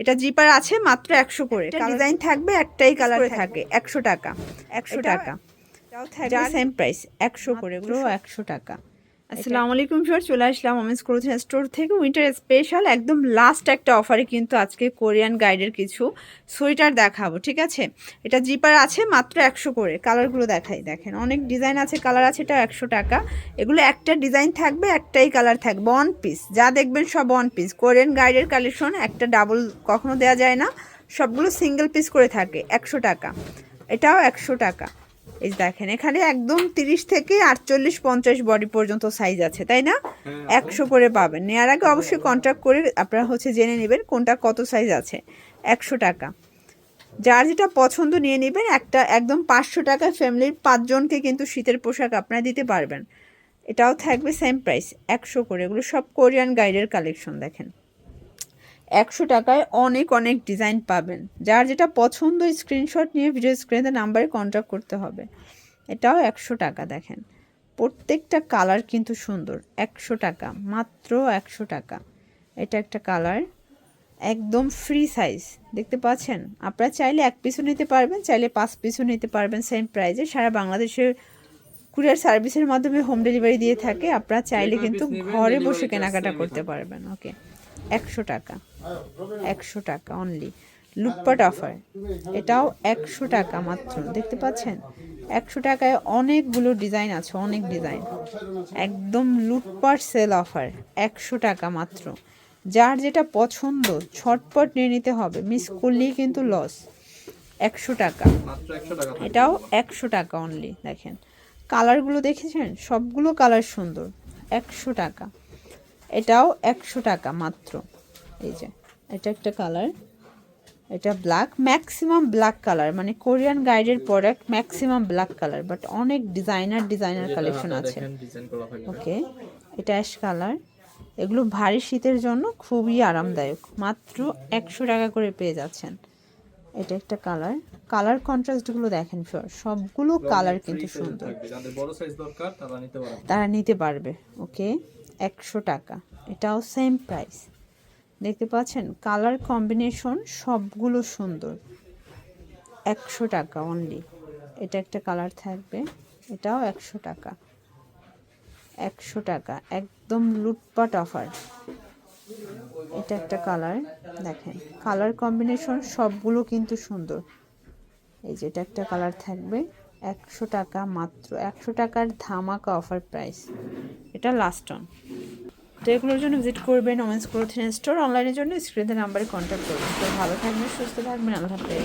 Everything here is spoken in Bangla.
এটা জিপার আছে মাত্র 100 করে। ডিজাইন থাকবে, একটাই কালার থাকে। 100 টাকা, 100 টাকা। যা সেম প্রাইস 100 করে, এগুলো 100 টাকা। আসসালামু আলাইকুম ভিউয়ার, চলে আসলাম ওমেন্স ক্লোথিং স্টোর থেকে উইন্টার স্পেশাল একদম লাস্ট একটা অফারে কিন্তু আজকে কোরিয়ান গাইডের কিছু সোয়েটার দেখাবো, ঠিক আছে। এটা জিপার আছে মাত্র 100 করে। কালারগুলো দেখাই, দেখেন অনেক ডিজাইন আছে, কালার আছে। এটা 100 টাকা। এগুলো একটা ডিজাইন থাকবে, একটাই কালার থাকবে, ওয়ান পিস। যা দেখবেন সব ওয়ান পিস। কোরিয়ান গাইডের কালেকশন একটা ডাবল কখনো দেওয়া যায় না, সবগুলো সিঙ্গেল পিস করে থাকে। 100 টাকা, এটাও 100 টাকা। এই দেখেন এখানে একদম 30 থেকে 48 50 বডি পর্যন্ত সাইজ আছে, তাই না? 100 করে পাবেন। নেওয়ার আগে অবশ্যই কন্ট্যাক্ট করে আপনারা জেনে নেবেন কোনটা কত সাইজ আছে। 100 টাকা। যার যেটা পছন্দ নিয়ে নেবেন। একটা একদম 500 টাকায় ফ্যামিলির 5 জনকে কিন্তু শীতের পোশাক আপনারা দিতে পারবেন। এটাও থাকবে সেম প্রাইস 100 করে। এগুলো সব কোরিয়ান গাইডের কালেকশন। দেখেন 100 টাকায় অনেক অনেক ডিজাইন পাবেন। যার যেটা পছন্দ স্ক্রিনশট নিয়ে ভিডিও স্ক্রিনে নাম্বারে কন্ট্যাক্ট করতে হবে। এটাও 100 টাকা। দেখেন প্রত্যেকটা কালার কিন্তু সুন্দর। 100 টাকা, মাত্র 100 টাকা। এটা একটা কালার, একদম ফ্রি সাইজ, দেখতে পাচ্ছেন। আপনারা চাইলে 1 পিসও নিতে পারবেন, চাইলে 5 পিসও নিতে পারবেন সেম প্রাইজে। সারা বাংলাদেশের কুরিয়ার সার্ভিসের মাধ্যমে হোম ডেলিভারি দিয়ে থাকে। আপনারা চাইলে কিন্তু ঘরে বসে কেনাকাটা করতে পারবেন। ওকে, 100 টাকা, 100 টাকা অনলি। লুটপাট অফার, এটাও 100 টাকা মাত্র। দেখতে পাচ্ছেন 100 টাকায় অনেকগুলো ডিজাইন আছে, অনেক ডিজাইন। একদম লুটপাট সেল অফার, 100 টাকা মাত্র। যার যেটা পছন্দ ছটপট নিয়ে নিতে হবে, মিস করলেই কিন্তু লস। 100 টাকা, এটাও 100 টাকা অনলি। দেখেন কালারগুলো দেখেছেন, সবগুলো কালার সুন্দর। 100 টাকা, এটাও 100 টাকা মাত্র। এই যে এটা একটা কালার, এটা ব্ল্যাক, ম্যাক্সিমাম ব্ল্যাক কালার, মানে কোরিয়ান গাইডের product maximum black colour, but অনেক ডিজাইনার কালেকশন আছে। ওকে, এটা অ্যাশ কালার। এগুলো ভারী শীতের জন্য খুবই আরামদায়ক। মাত্র 100 টাকা করে পেয়ে যাচ্ছেন। এটা একটা কালার, কালার কন্ট্রাস্টগুলো দেখেন, সবগুলো কালার কিন্তু সুন্দর, তারা নিতে পারবে। ওকে, 100 টাকা। এটাও সেম প্রাইস, দেখতে পাচ্ছেন কালার কম্বিনেশন সবগুলো সুন্দর। 100 টাকা অনলি। এটা একটা কালার থাকবে, এটাও 100 টাকা, 100 টাকা। একদম লুটপাট অফার। এটা একটা কালার, দেখেন কালার কম্বিনেশন সবগুলো কিন্তু সুন্দর। এই যে এটা একটা কালার থাকবে, 100 টাকা মাত্র। 100 টাকার ধামাকা অফার প্রাইস। এটা লাস্ট অন। তো এগুলোর জন্য ভিজিট করবেন ওমেন্স ক্লোথিং স্টোর। অনলাইনের জন্য স্ক্রিনের নাম্বারে কন্ট্যাক্ট করবেন। তো ভালো থাকবেন, সুস্থ থাকবেন, আল্লাহ হাফেজ।